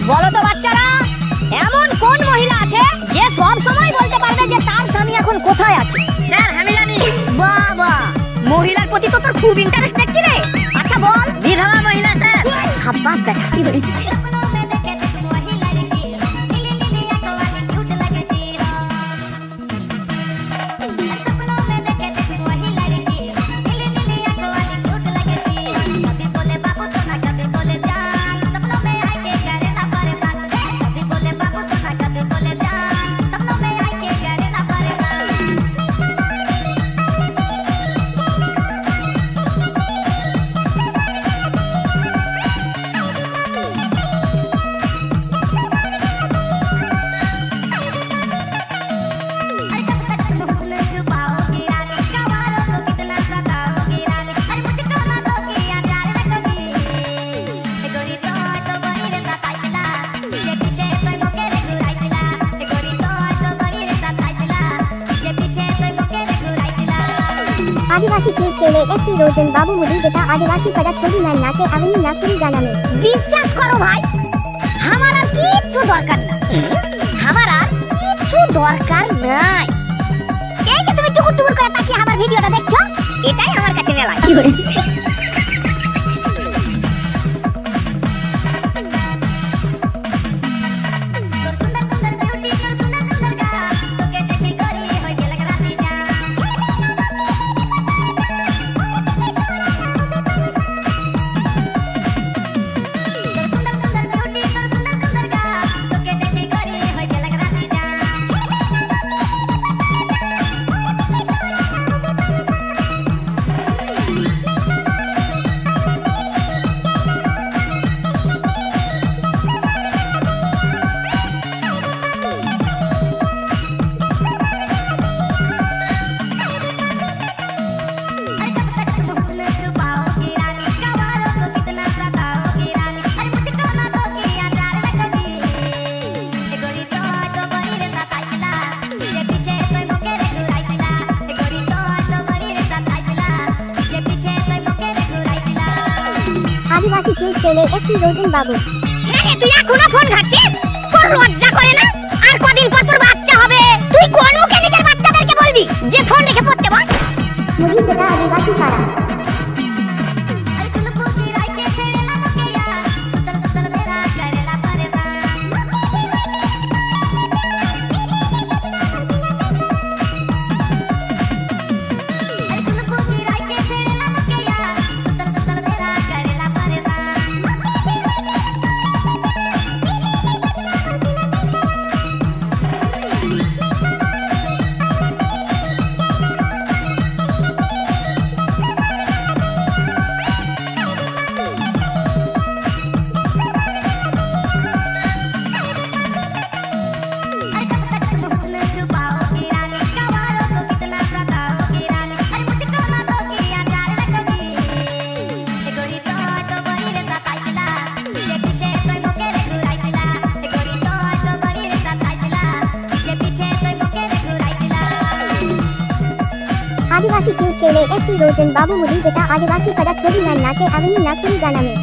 বলো তো বাচ্চারা, এমন কোন মহিলা আছে যে সব সময় বলতে পারবে যে তার স্বামী এখন কোথায় আছে? স্যার আমি জানি। বাবা, মহিলার প্রতি তো তোর খুব ইন্টারেস্ট দেখছি রে। আচ্ছা বল। বিধবা মহিলা স্যার। সাব্বাস বেটা। आदिवासी के चेले एसटी रोजन बाबू मुदी बेटा आदिवासी पड़ा छोड़ी मैं नाचे अवनी नागपुरी गाना में। বিশ্বাস করো ভাই, আমার আর কিচ্ছু দরকার না। আমার আর কিচ্ছু দরকার নাই। এই যে তুমি টুকুর টুকুর করে তাকিয়ে আমার ভিডিওটা দেখছো, এটাই আমার কাছে মেলা। आदिवासी के चेले एसटी रोजन बाबू। হ্যাঁ তুই এখনো ফোন ঘাটছিস? তোর লজ্জা করে না? আর কদিন পর তোর বাচ্চা হবে, তুই কোন মুখে নিজের বাচ্চাদেরকে বলবি যে ফোন রেখে পড়তে বস? मुदी बेटा आदिवासी पारा। आदिवासी के चेले एसटी रोजन बाबू मुदी बेटा आदिवासी पड़ा छोड़ी मैं नाचे अवनी नागपुरी गाना में।